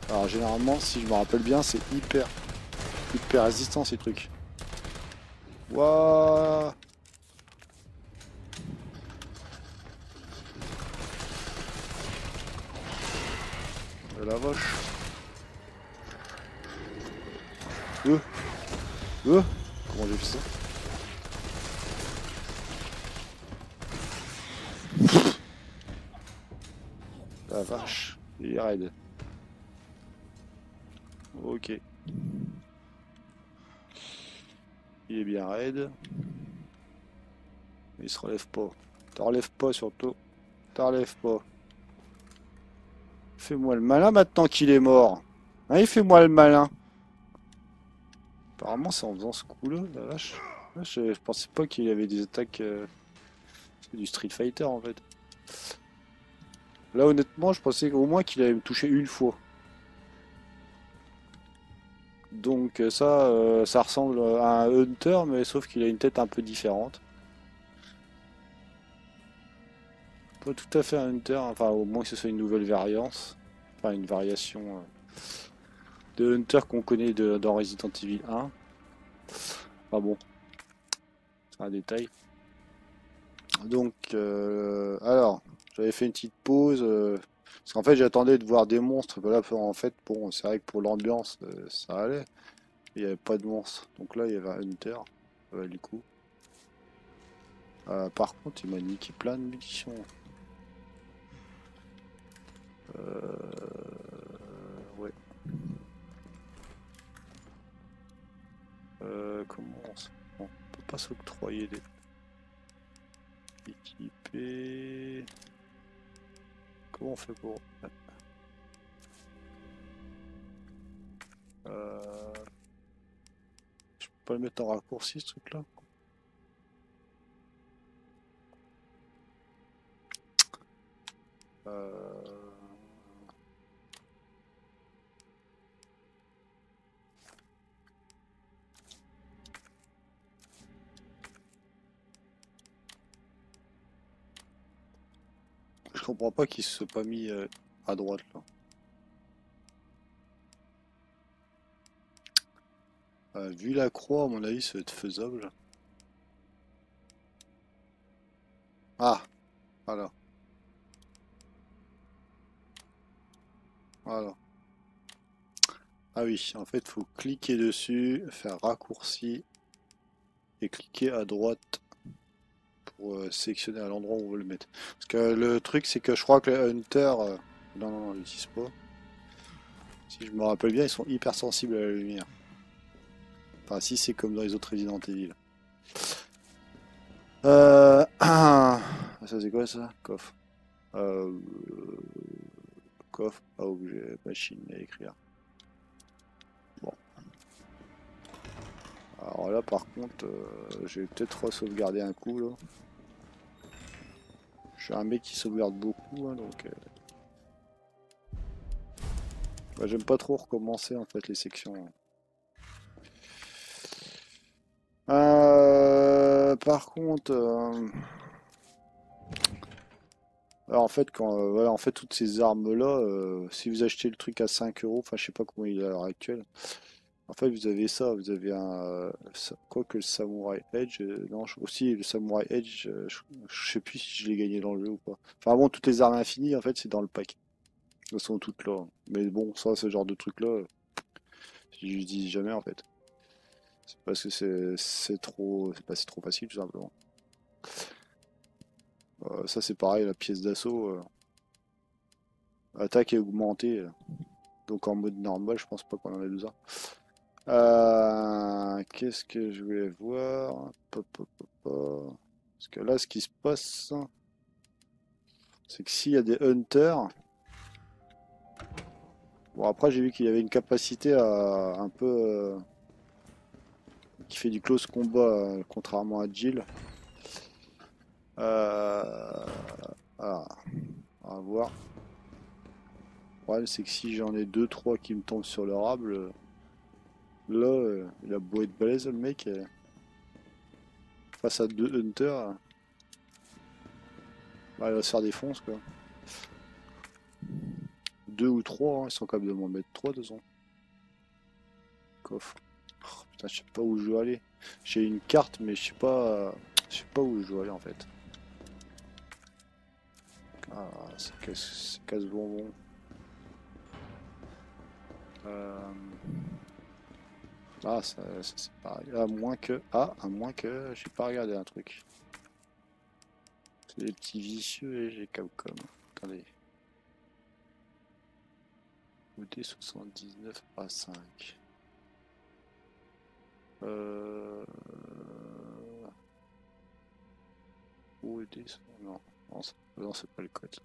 Alors généralement, si je me rappelle bien, c'est hyper résistant ces trucs. Waouh. La vache. Euh, Comment j'ai fait ça? La vache. Il est raide. Ok. Il est bien raide. Il se relève pas. T'en relèves pas surtout. T'en relèves pas. Fais-moi le malin maintenant qu'il est mort. Hein, fais-moi le malin. Apparemment, c'est en faisant ce coup-là, la vache. Je pensais pas qu'il avait des attaques du Street Fighter en fait. Là, honnêtement, je pensais au moins qu'il allait me toucher une fois. Donc ça ressemble à un Hunter, mais sauf qu'il a une tête un peu différente. Pas tout à fait un Hunter, enfin au moins que ce soit une nouvelle variance. Enfin une variation de Hunter qu'on connaît dans Resident Evil 1. Enfin bon, c'est un détail. Donc, alors, j'avais fait une petite pause. Parce qu'en fait, j'attendais de voir des monstres. Voilà, en fait, bon, c'est vrai que pour l'ambiance, ça allait. Il n'y avait pas de monstres. Donc là, il y avait un Hunter. Du coup. Par contre, il m'a niqué plein de munitions. Ouais. Comment on peut pas s'octroyer des équipés. Comment on fait pour. Euh, je peux pas le mettre en raccourci ce truc là. Euh, Je comprends pas qu'il se soit pas mis à droite là. Vu la croix, à mon avis, ça va être faisable. Ah, voilà. Voilà. Ah oui, en fait, faut cliquer dessus, faire raccourci et cliquer à droite pour sélectionner à l'endroit où on veut le mettre. Parce que le truc, c'est que je crois que les Hunter, non, non, ils l'utilisent pas. Si je me rappelle bien, ils sont hyper sensibles à la lumière. Enfin, si c'est comme dans les autres Resident Evil. Ça c'est quoi ça? Coffre. Euh, Coffre, pas objet, machine à écrire. Bon. Alors là, par contre, je vais peut-être re-sauvegarder un coup là. Je suis un mec qui sauvegarde beaucoup, hein, donc. Bah, j'aime pas trop recommencer en fait les sections. Par contre, alors en fait, quand voilà, en fait toutes ces armes là, si vous achetez le truc à 5 euros, enfin je sais pas comment il est à l'heure actuelle. En fait, vous avez ça, vous avez un quoi que le Samurai Edge, non, aussi le Samurai Edge, je sais plus si je l'ai gagné dans le jeu ou pas. Enfin bon, toutes les armes infinies en fait c'est dans le pack. Elles sont toutes là. Mais bon, ça, ce genre de truc là, je dis jamais en fait. C'est parce que c'est trop, c'est trop facile tout simplement. Ça c'est pareil, la pièce d'assaut, attaque est augmentée. Donc en mode normal, je pense pas qu'on en a besoin. Qu'est-ce que je voulais voir? Parce que là, ce qui se passe, c'est que s'il y a des hunters, bon après j'ai vu qu'il y avait une capacité à un peu qui fait du close combat, contrairement à Jill. Euh, voilà, on va voir. Le problème c'est que si j'en ai deux trois qui me tombent sur le rable, là, il a beau être balèze le mec, face à deux hunters, bah, il va se faire défoncer quoi. 2 ou 3, hein. Ils sont capables de m'en mettre 3 dedans. Coffre. Oh, putain, je sais pas où je veux aller. J'ai une carte, mais je sais pas où je veux aller en fait. Ah, c'est casse-bonbon. Ah, ça c'est pareil. À moins que j'ai pas regardé un truc. C'est des petits vicieux et j'ai Capcom. Attendez. OD 79 à 5. OD, non, non, c'est pas le code. Ça.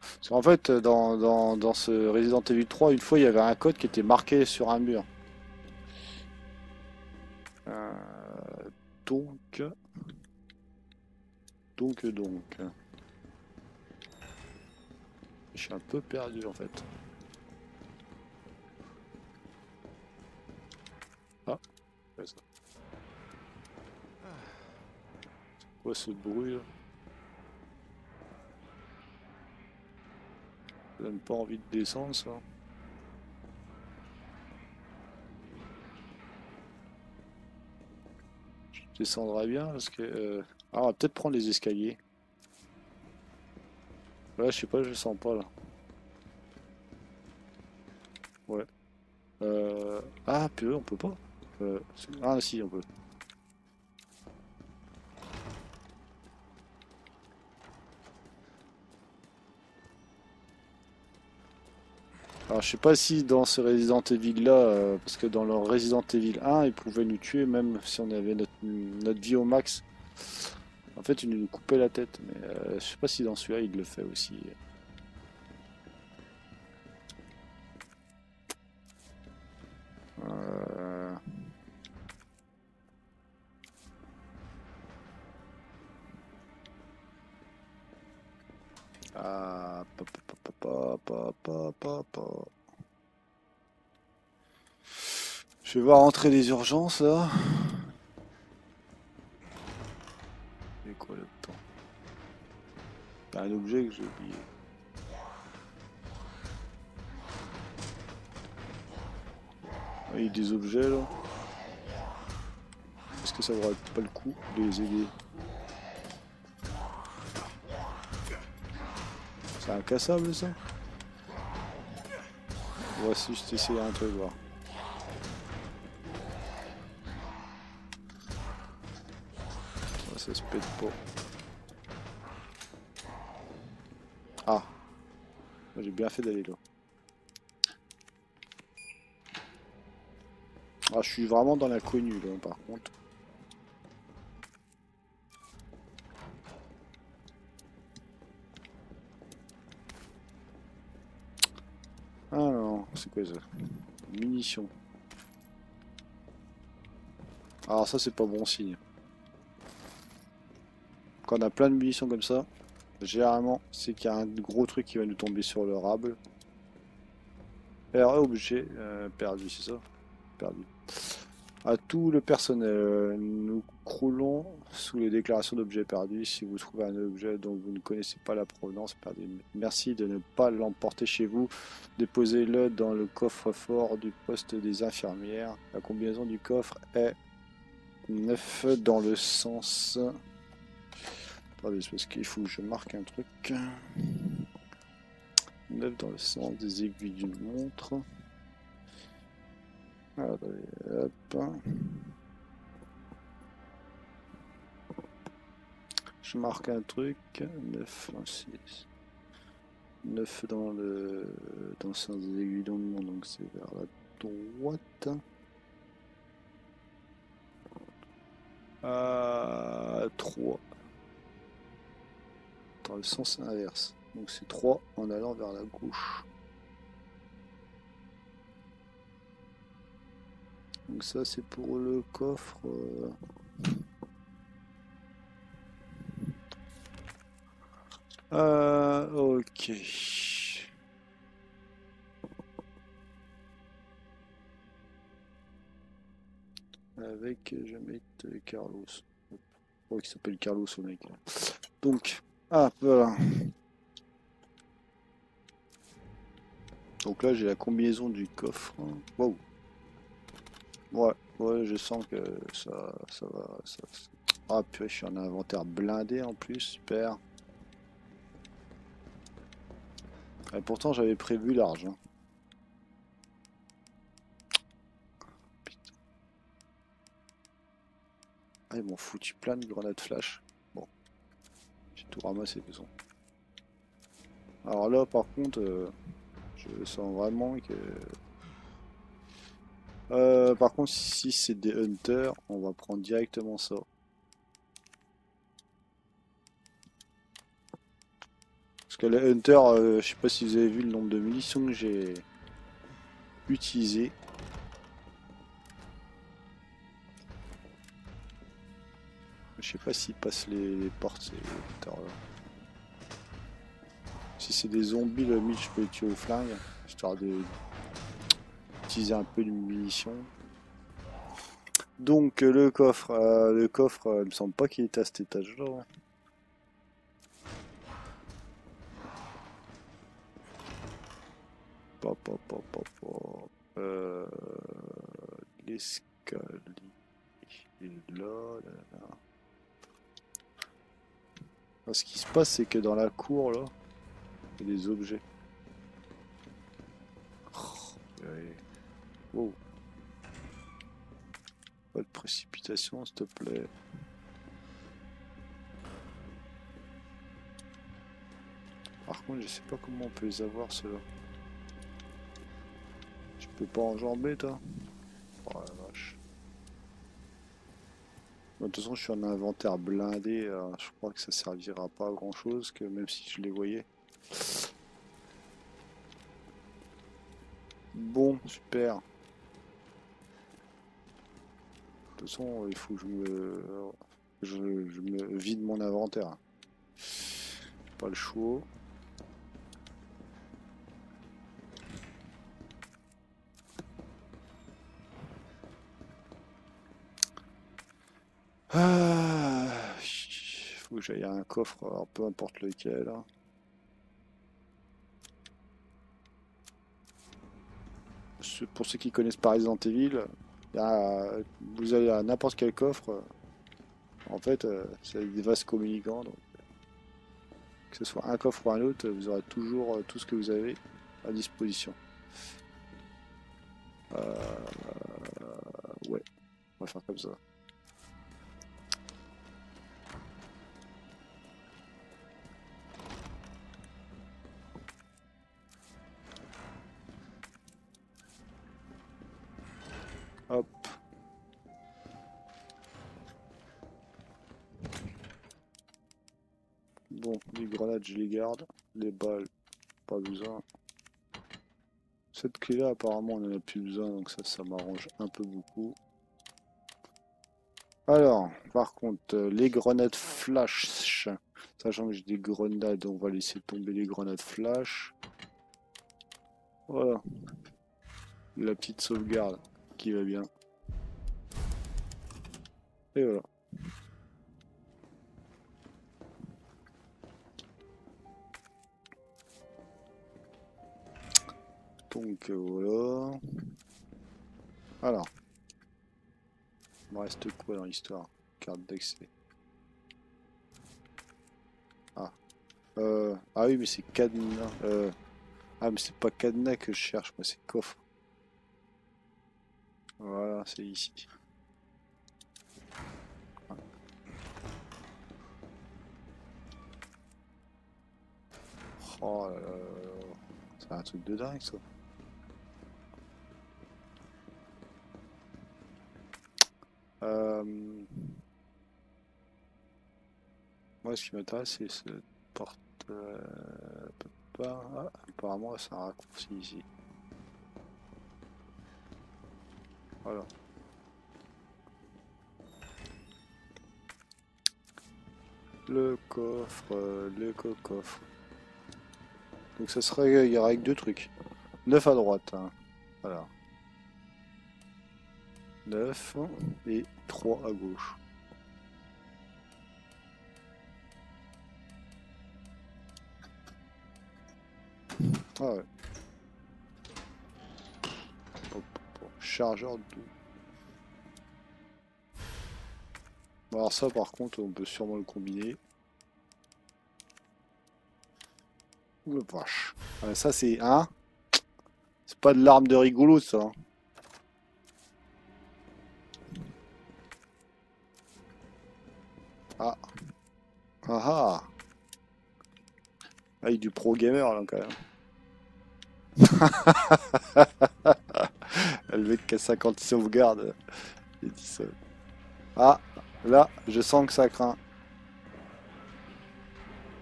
Parce qu'en fait, dans ce Resident Evil 3, une fois, il y avait un code qui était marqué sur un mur. Euh, donc, donc. Je suis un peu perdu en fait. Ah, c'est ça. C'est quoi ce bruit là? Ça donne pas envie de descendre ça. Je descendrai bien parce que. Ah, on va peut-être prendre les escaliers. Là, je sais pas, je le sens pas là. Ouais. Ah, purée, on peut pas. Ah, si, on peut. Alors, je sais pas si dans ce Resident Evil là, parce que dans le Resident Evil 1, ils pouvaient nous tuer même si on avait notre vie au max. En fait, ils nous coupaient la tête, mais je sais pas si dans celui-là, il le fait aussi. Euh, Ah, Je vais voir entrer les urgences là. C'est quoi là-dedans? T'as un objet que j'ai oublié. Ah, il y a des objets là. Est-ce que ça vaudrait pas le coup de les aider? C'est incassable ça? Voici, je t'essayer un truc, voir. Ça se pète pas. Ah, j'ai bien fait d'aller là. Ah, je suis vraiment dans l'inconnu là, par contre. Ah non, c'est quoi ça? Munitions. Alors ça, c'est pas bon signe. Quand on a plein de munitions comme ça, généralement, c'est qu'il y a un gros truc qui va nous tomber sur le rable. Objet perdu, c'est ça? Perdu. À tout le personnel, nous croulons sous les déclarations d'objets perdus. Si vous trouvez un objet dont vous ne connaissez pas la provenance, merci de ne pas l'emporter chez vous. Déposez-le dans le coffre-fort du poste des infirmières. La combinaison du coffre est 9 dans le sens... Attendez, c'est parce qu'il faut que je marque un truc. 9 dans le sens des aiguilles d'une montre. Allez, hop. Je marque un truc. 9, 6. 9 dans le sens des aiguilles d'une montre, donc c'est vers la droite. 3. Dans le sens inverse. Donc c'est 3 en allant vers la gauche. Donc ça c'est pour le coffre. Ok. Avec, je vais mettre Carlos. Oh, qui s'appelle Carlos, ce mec. Donc, ah, voilà. Donc là, j'ai la combinaison du coffre. Wow. Ouais, ouais, je sens que ça va. Ah, purée, je suis en inventaire blindé en plus, super. Et pourtant, j'avais prévu large. Hein. Ah, ils m'ont foutu plein de grenades flash. Bon, j'ai tout ramassé de toute façon. Alors là, par contre, je sens vraiment que... par contre, si c'est des hunters, on va prendre directement ça. Parce que les hunters, je sais pas si vous avez vu le nombre de munitions que j'ai utilisé. Je sais pas s'ils passent les portes, ces hunters là. Si c'est des zombies, le mythe, je peux les tuer au flingue, histoire de utiliser un peu de munitions. Donc le coffre, il me semble pas qu'il était à cet étage-là. Hein. Euh, L'escalier est là, là, là. Alors, ce qui se passe, c'est que dans la cour, là, il y a des objets. Oh, ouais. Wow. Pas de précipitation, s'il te plaît. Par contre, je sais pas comment on peut les avoir, ceux-là. Tu peux pas enjamber, toi? Oh la vache. De toute façon, je suis en inventaire blindé. Je crois que ça servira pas à grand chose, que même si je les voyais. Bon, super. De toute façon, il faut que je me vide mon inventaire. Pas le choix. Ah, faut que j'aille à un coffre, alors peu importe lequel. Hein. Pour ceux qui connaissent pas Resident Evil, vous allez à n'importe quel coffre. En fait, c'est des vases communicants. Donc, que ce soit un coffre ou un autre, vous aurez toujours tout ce que vous avez à disposition. Ouais, on va faire comme ça. Hop. Bon, les grenades, je les garde. Les balles, pas besoin. Cette clé-là, apparemment, on en a plus besoin, donc ça m'arrange un peu beaucoup. Alors, par contre, les grenades flash, sachant que j'ai des grenades, on va laisser tomber les grenades flash. Voilà, la petite sauvegarde qui va bien. Et voilà. Donc voilà. Alors, il me reste quoi dans l'histoire? Carte d'accès. Ah. Ah oui, mais c'est cadenas. Ah, mais c'est pas cadenas que je cherche, moi, c'est coffre. Voilà, c'est ici. Oh là là là. C'est un truc de dingue, ça. Euh... Moi, ce qui m'intéresse, c'est ce porte... Ah, apparemment, c'est un raccourci ici. Voilà. Le coffre, le coffre. Donc ça serait, il y aura que deux trucs. 9 à droite. Hein. Voilà. 9 et 3 à gauche. Ah ouais. Chargeur de... Bon, alors ça par contre on peut sûrement le combiner. Ouh la vache. Ouais, ça c'est... Hein? C'est pas de l'arme de rigolo ça. Hein. Ah. Ah ah. Ah, il y a du pro gamer là quand même. Le mec qui a 50 sauvegardes. Il dit ça. Ah, là, je sens que ça craint.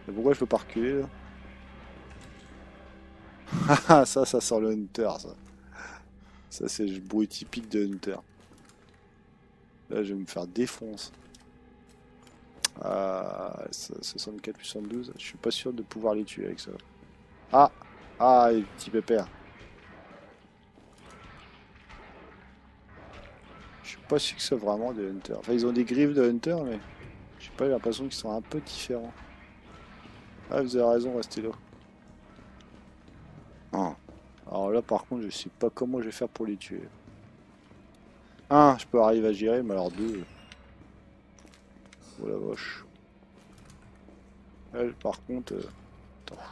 Mais pourquoi je peux pas reculer là? Ah, ça sent le Hunter, ça. Ça, c'est le bruit typique de Hunter. Là, je vais me faire défoncer. Ah, 64 plus 72. Je suis pas sûr de pouvoir les tuer avec ça. Ah, ah, les petits pépères. Je suis pas sûr que c'est vraiment des Hunter. Enfin, ils ont des griffes de Hunter, mais j'ai pas l'impression qu'ils sont un peu différents. Ah, vous avez raison, restez là. Ah. Alors là, par contre, je sais pas comment je vais faire pour les tuer. Un, je peux arriver à gérer, mais alors deux. Oh la vache. Elle, par contre. Attends.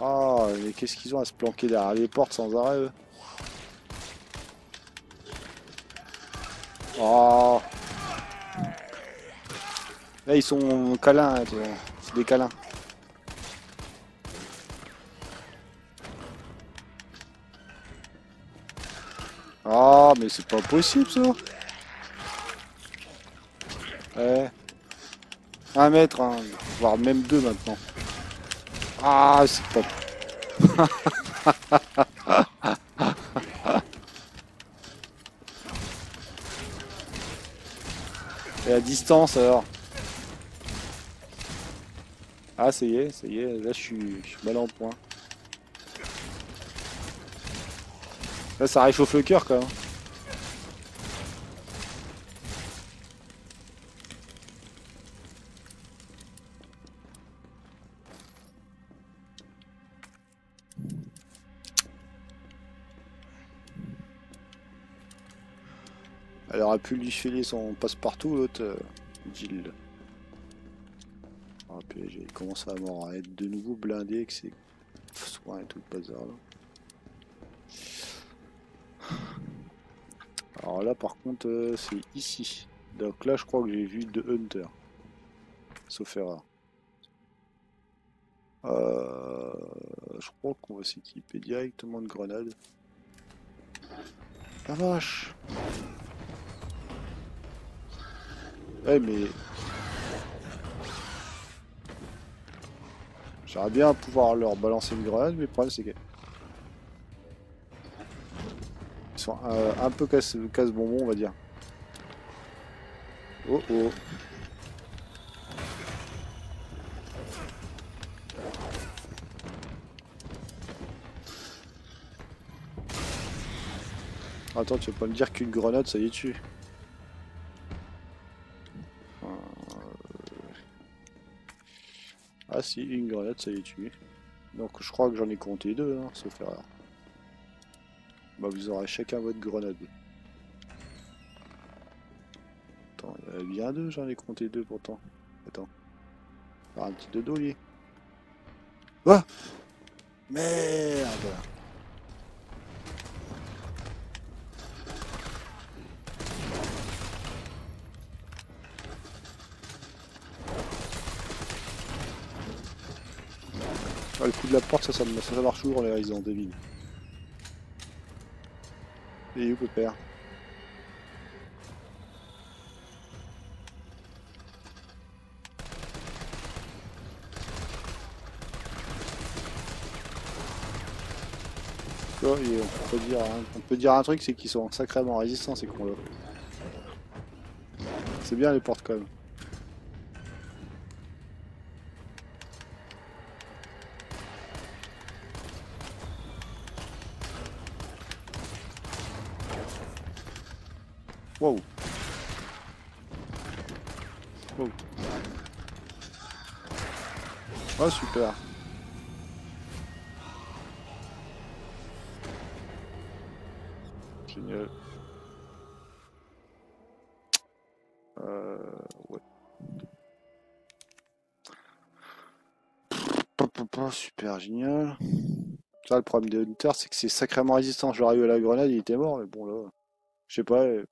Ah, mais qu'est-ce qu'ils ont à se planquer derrière les portes sans arrêt, eux? Oh. Là, ils sont câlins, hein, c'est des câlins. Ah, mais c'est pas possible, ça. Ouais. 1 mètre, hein, voire même 2 maintenant. Ah, c'est pas... Et à distance, alors. Ah, ça y est, là, je suis mal en point. Là, ça réchauffe le cœur, quand même. Elle aurait pu lui filer son passe-partout, l'autre, Jill. Ah, puis j'ai commencé à m'en être de nouveau blindé avec ses soins et tout le bazar, là. Alors là, par contre, c'est ici. Donc là, je crois que j'ai vu deux Hunter. Sauf erreur. Je crois qu'on va s'équiper directement de grenades. La vache! Ouais, mais... J'aimerais bien pouvoir leur balancer une grenade, mais le problème c'est que... Ils sont un peu casse-bonbon, on va dire. Oh oh! Attends, tu vas pas me dire qu'une grenade, ça y est dessus. Ah si, une grenade, ça y est dessus. Donc je crois que j'en ai compté deux, hein, sauf erreur. Bah vous aurez chacun votre grenade. Attends, il y en a bien deux, j'en ai compté deux pourtant. Attends. Faire un petit dodo, lui. Ah! Merde! Ah, le coup de la porte, ça marche toujours les Resident Evil. Et où, pépère? Oh, et on peut dire un truc, c'est qu'ils sont sacrément résistants, ces cons-là. C'est bien les portes quand même. Wow. Wow. Ah super. Génial. Ouais. Super génial. Ça, le problème des Hunters, c'est que c'est sacrément résistant. J'aurais eu à la grenade, il était mort, mais bon là. Je sais pas. En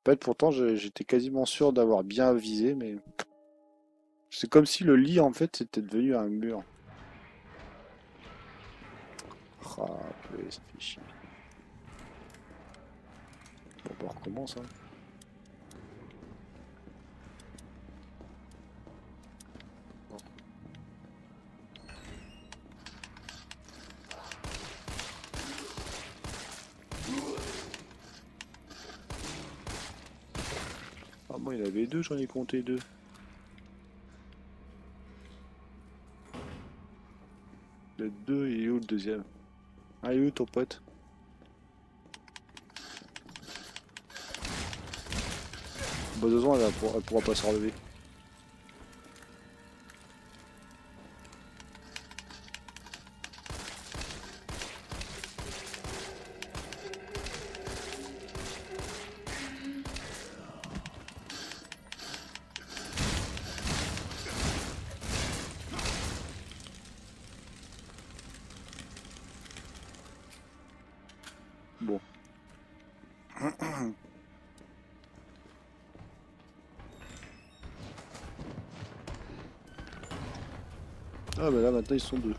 fait, pourtant, j'étais quasiment sûr d'avoir bien visé, mais. C'est comme si le lit, en fait, c'était devenu un mur. Ah, purée, ça fait chier. Bon, bah, on recommence, hein. Ah, moi, il y en avait deux, j'en ai compté deux. Le deux, il est où le deuxième? Ah, il est où ton pote? Bah, de toute façon, elle pourra pas se relever. Bon. Ah, bah là, maintenant, ils sont deux.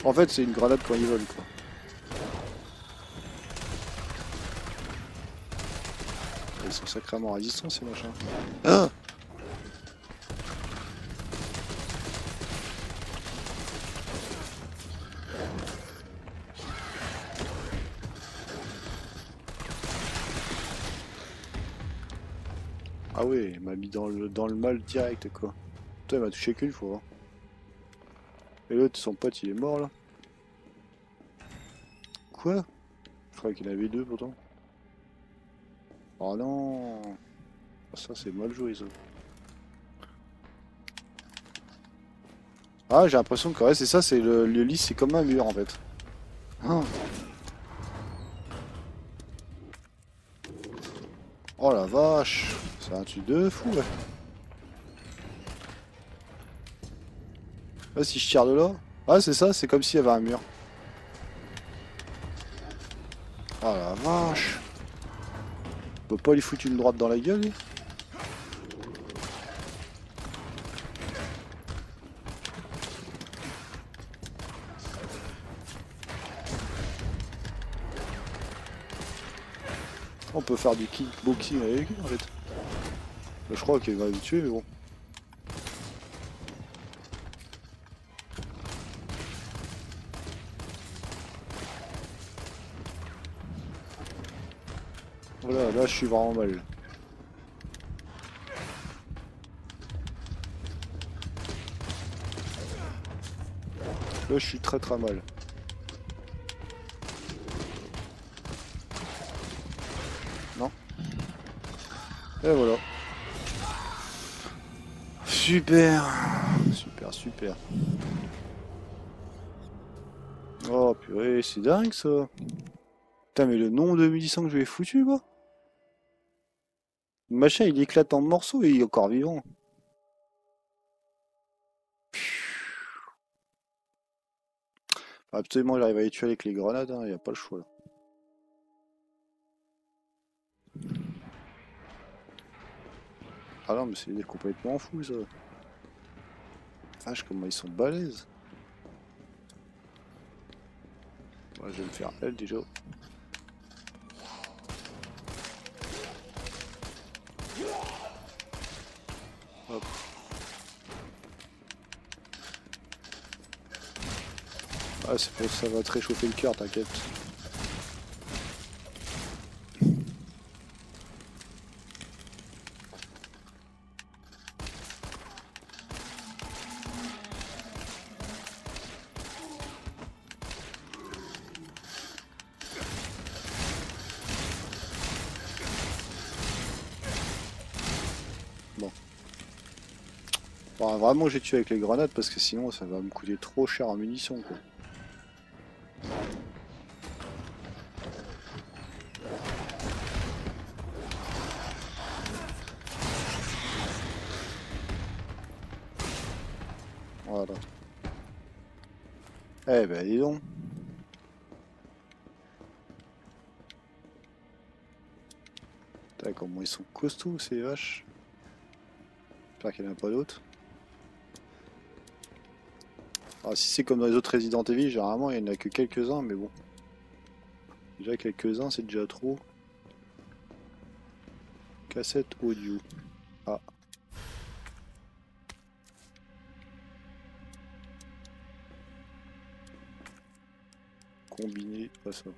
En fait, c'est une grenade quand ils volent, quoi. Ils sont sacrément résistants, ces machins. Ah! Ah ouais, il m'a mis dans le mal direct, quoi. Putain, il m'a touché qu'une fois, hein. Et l'autre, son pote, il est mort, là. Quoi? Je croyais qu'il y en avait deux, pourtant. Oh non! Ah, ça, c'est mal joué, ça. Ah, j'ai l'impression que, ouais, c'est ça, c'est le lit, c'est comme un mur, en fait. Ah. Oh la vache! C'est un truc de fou, ouais. Là, si je tire de là... Ah, c'est ça, c'est comme s'il y avait un mur. Oh la vache! On peut pas lui foutre une droite dans la gueule, lui? On peut faire du kickboxing avec lui, en fait. Bah, je crois qu'il va me tuer, mais bon. Voilà, là, je suis vraiment mal. Là, je suis très très mal. Non? Et voilà. Super! Super, super. Oh purée, c'est dingue ça! Putain, mais le nombre de munitions que je lui ai foutu, quoi! Le machin, il éclate en morceaux et il est encore vivant. Absolument, j'arrive à les tuer avec les grenades, hein, y a pas le choix là. Ah non, mais c'est complètement fou ça. Vache, comment ils sont balèzes. Ouais, je vais me faire elle déjà. Hop. Ah, ça va te réchauffer le cœur, t'inquiète. Faudra vraiment que j'ai tué avec les grenades parce que sinon ça va me coûter trop cher en munitions quoi. Voilà. Eh ben dis donc. Putain, comment ils sont costauds ces vaches. J'espère qu'il n'y en a pas d'autres. Ah, si c'est comme dans les autres Resident Evil, généralement il n'y en a que quelques-uns, mais bon. Déjà quelques-uns, c'est déjà trop. Cassette audio. Ah. Combiné, pas ça.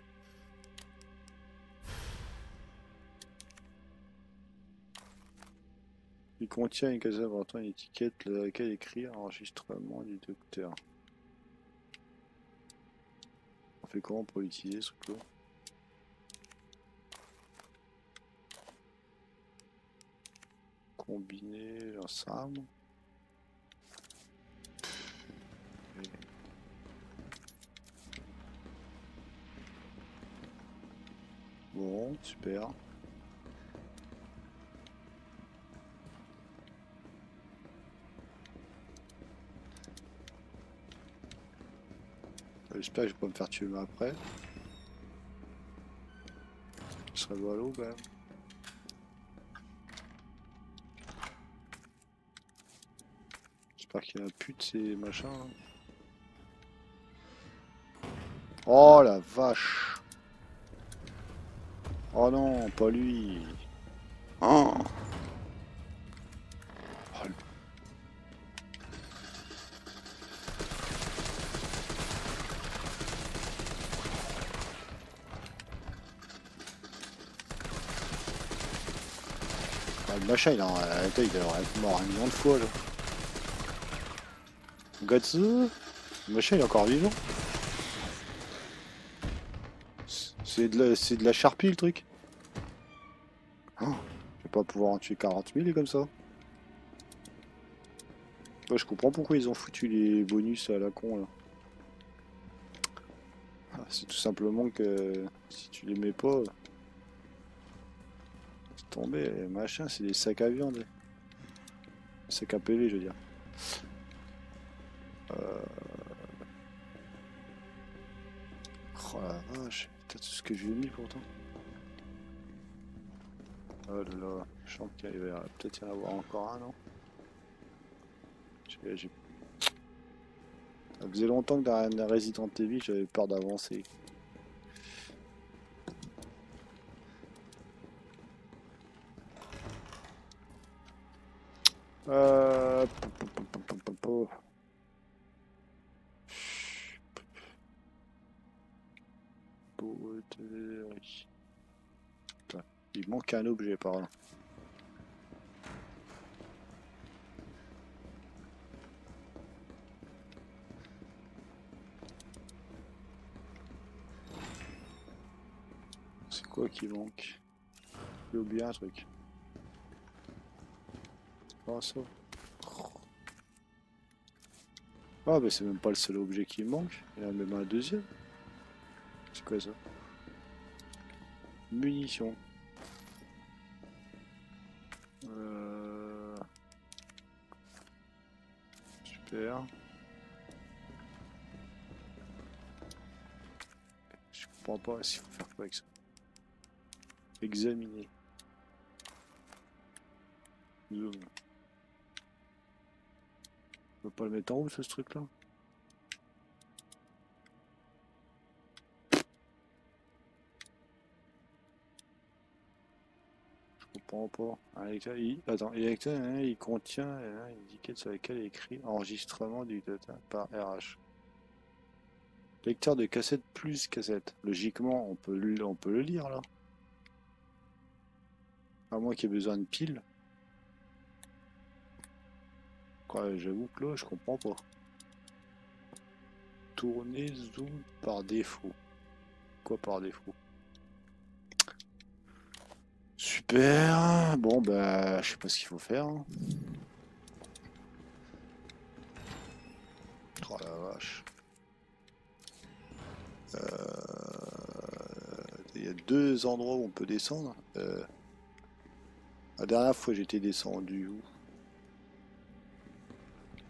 Il contient une cassette portant une étiquette dans laquelle écrit enregistrement du docteur. On fait comment pour l'utiliser ce truc-là? Combiner ensemble. Bon, super. J'espère que je vais pas me faire tuer après. Ce serait voilà quand même. J'espère qu'il n'y en a plus de ces machins là. Oh la vache! Oh non, pas lui! Oh, oh, le machin il il doit être mort un million de fois là. Gatsu! Le machin il est encore vivant. C'est de la charpie le truc. Oh, je vais pas pouvoir en tuer 40 000 comme ça. Ouais, je comprends pourquoi ils ont foutu les bonus à la con là. Ah, c'est tout simplement que si tu les mets pas, c'est tombé, machin, c'est des sacs à viande. Des sacs à PV, je veux dire. Oh la vache, peut-être ce que j'ai mis pourtant. Oh là là, je sens qu'il va peut-être y en avoir encore un, non? Ça faisait longtemps que dans un Resident Evil, j'avais peur d'avancer. Euh... Putain, il manque un objet par là. C'est quoi qui manque? J'ai oublié un truc. Oh ça. Ah bah c'est même pas le seul objet qui me manque. Il y en a même un deuxième. C'est quoi ça? Munitions. Super. Je comprends pas s'il faut faire quoi avec ça. Examiner. Zoom. On peut pas le mettre en haut ce truc là? Je comprends pas. Attends, il contient une étiquette sur laquelle est écrit enregistrement du data par RH. Lecteur de cassette plus cassette. Logiquement, on peut le lire là. À moins qu'il y ait besoin de piles. Ouais, j'avoue que là, je comprends pas. Tourner zoom par défaut. Quoi par défaut? Super. Bon, bah, je sais pas ce qu'il faut faire, hein. Il y a deux endroits où on peut descendre. La dernière fois j'étais descendu où?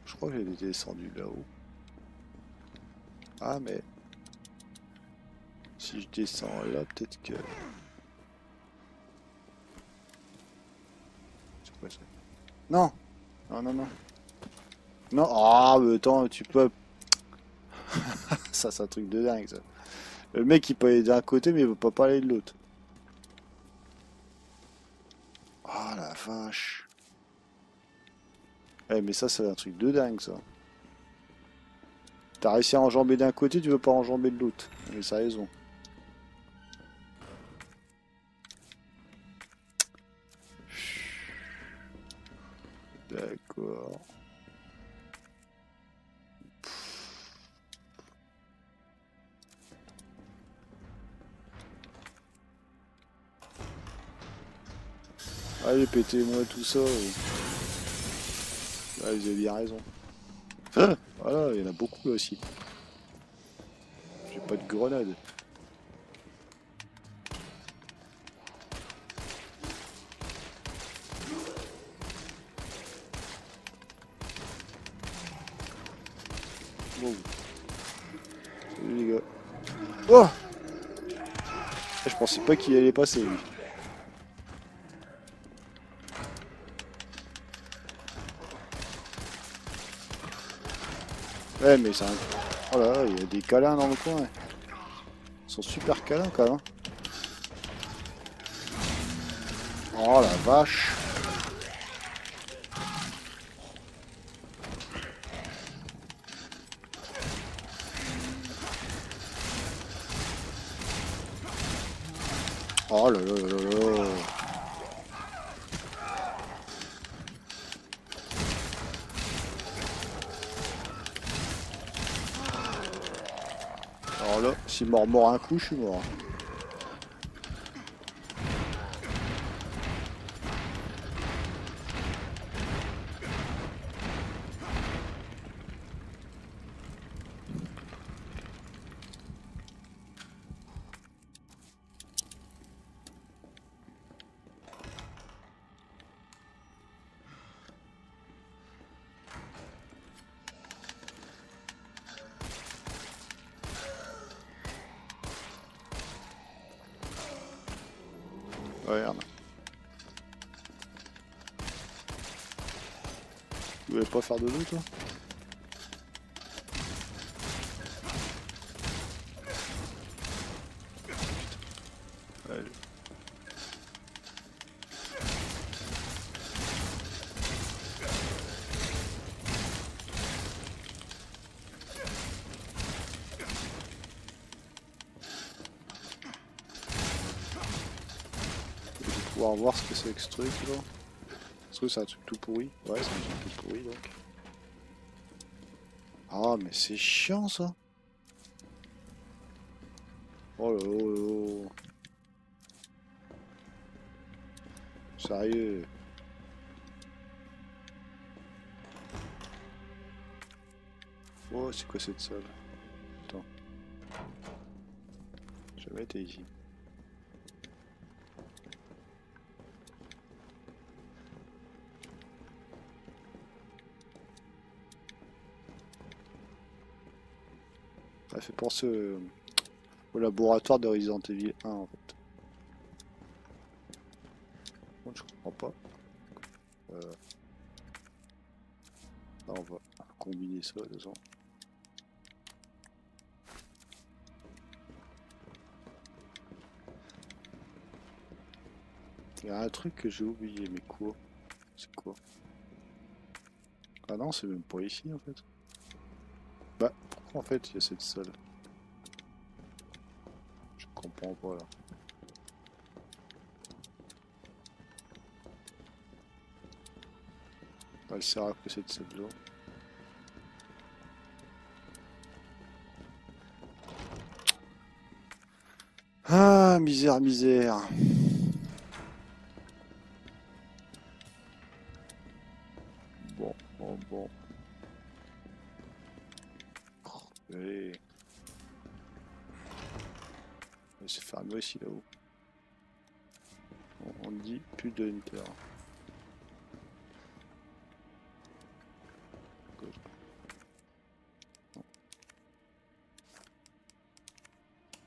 Je crois que j'étais descendu là-haut. Ah mais si je descends là, peut-être que... C'est quoi ça? Non! Non, non, non. Non, ah mais attends, tu peux... Ça c'est un truc de dingue ça. Le mec il peut aller d'un côté mais il veut pas aller de l'autre. Ah la vache. Eh mais ça c'est un truc de dingue ça. T'as réussi à enjamber d'un côté, tu veux pas enjamber de l'autre. Mais ça a raison. D'accord. Allez, pétez-moi tout ça. Ah, vous avez bien raison. Ah, voilà, il y en a beaucoup là aussi. J'ai pas de grenade. Wow. Salut les gars. Oh! Je pensais pas qu'il allait passer lui. Ouais mais c'est un... Oh là là, il y a des câlins dans le coin. Ouais. Ils sont super câlins quand même. Hein. Oh la vache. Oh là là là là là. Alors là, si mort un coup, je suis mort. Ouais, merde. Tu voulais pas faire de l'eau toi? Allez. Je vais pouvoir voir ce que c'est que ce truc là. Ce truc c'est un truc tout pourri. Ouais, c'est un truc tout pourri donc. Ah mais c'est chiant ça. Oh là là là là. Sérieux. Oh c'est quoi cette salle? Attends. J'ai jamais été ici. Ça fait penser au laboratoire de Resident Evil 1 en fait. Bon, je comprends pas. Là on va combiner ça de toute façon. Il y a un truc que j'ai oublié, mais quoi? C'est quoi? Ah non, c'est même pas ici en fait. Bah, pourquoi en fait il y a cette salle? Je comprends pas là. Elle sert à quoi cette salle-là? Ah, misère, misère. Bon, bon, bon. Allez. C'est fermé aussi là-haut. On dit plus de Hunter.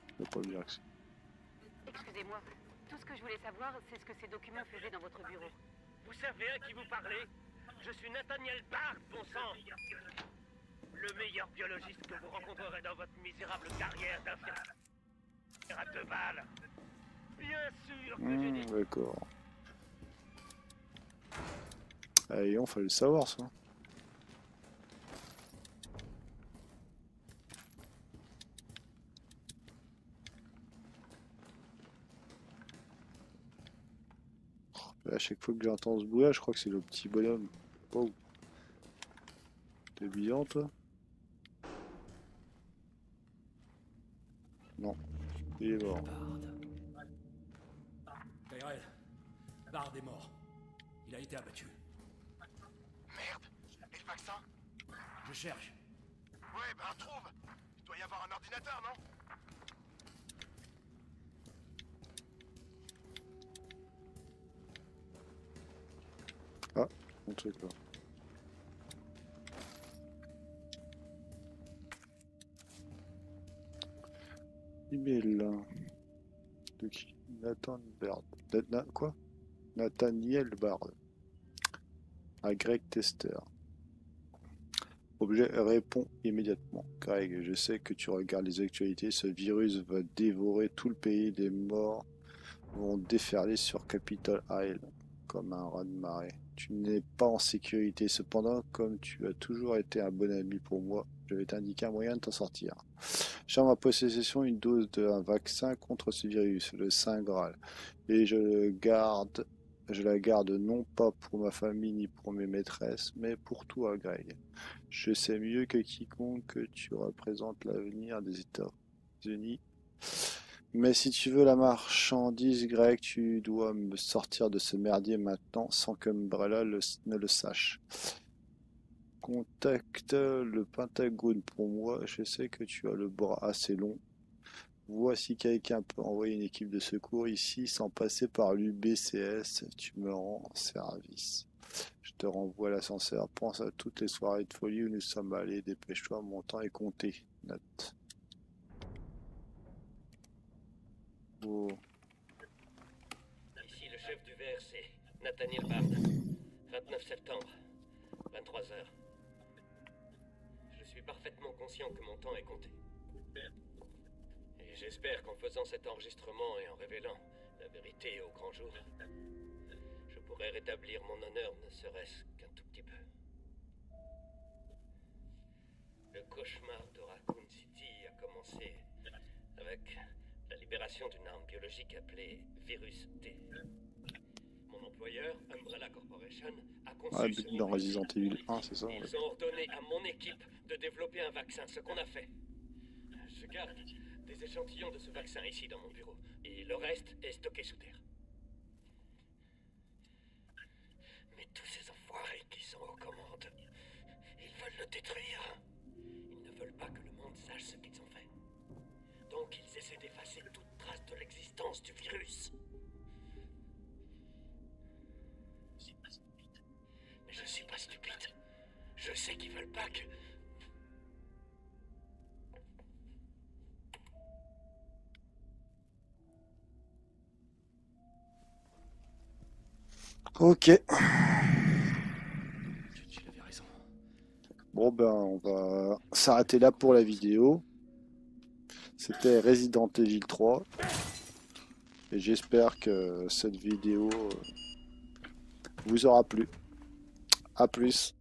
Je peux pas dire que c'est. Excusez-moi, tout ce que je voulais savoir, c'est ce que ces documents faisaient dans votre bureau. Vous savez à qui vous parlez? Je suis Nathaniel Bard, bon sang. Le meilleur biologiste que vous rencontrerez dans votre misérable carrière d'infirmière à 2 balles. Bien sûr que j'ai dit... D'accord. Allez, on fallait le savoir ça. À chaque fois que j'entends ce bruit, je crois que c'est le petit bonhomme. Oh. T'es brillant toi? Non. Il est mort. Tyrell, Bard est mort. Il a été abattu. Merde. Et le vaccin? Je cherche. Ouais, ben trouve. Il doit y avoir un ordinateur, non? Ah, mon truc là. Email là. De qui? Nathan Bard. Quoi? Nathaniel Bard. À Greg Tester. Objet répond immédiatement. Greg, je sais que tu regardes les actualités. Ce virus va dévorer tout le pays. Les morts vont déferler sur Capitol Hill comme un raz-de-marée. Tu n'es pas en sécurité. Cependant, comme tu as toujours été un bon ami pour moi, je vais t'indiquer un moyen de t'en sortir. J'ai en ma possession une dose d'un vaccin contre ce virus, le Saint Graal, et je la garde non pas pour ma famille ni pour mes maîtresses, mais pour toi, Greg. Je sais mieux que quiconque que tu représentes l'avenir des États-Unis. Mais si tu veux la marchandise, Greg, tu dois me sortir de ce merdier maintenant sans que Umbrella ne le sache. Contacte le Pentagone pour moi. Je sais que tu as le bras assez long. Vois si quelqu'un peut envoyer une équipe de secours ici sans passer par l'UBCS. Tu me rends service. Je te renvoie à l'ascenseur. Pense à toutes les soirées de folie où nous sommes allés. Dépêche-toi, mon temps est compté. Note. Oh. Ici le chef du VRC, Nathaniel Bard. 29 septembre, 23h. Je suis parfaitement conscient que mon temps est compté. Et j'espère qu'en faisant cet enregistrement et en révélant la vérité au grand jour, je pourrai rétablir mon honneur ne serait-ce qu'un tout petit peu. Le cauchemar de Raccoon City a commencé avec la libération d'une arme biologique appelée Virus T. Mon employeur, Umbrella Corporation, a conçu Dans Resident Evil 1, c'est ça? Ils ont ordonné à mon équipe de développer un vaccin, ce qu'on a fait. Je garde des échantillons de ce vaccin ici dans mon bureau, et le reste est stocké sous terre. Mais tous ces enfoirés qui sont aux commandes, ils veulent le détruire. Ils ne veulent pas que le monde sache ce qu'ils ont fait. Donc ils essaient d'effacer toute trace de l'existence du virus. Mais je suis pas stupide. Je sais qu'ils veulent pas que... Ok. Tu avais raison. Bon ben on va s'arrêter là pour la vidéo. C'était Resident Evil 3. Et j'espère que cette vidéo vous aura plu. A plus.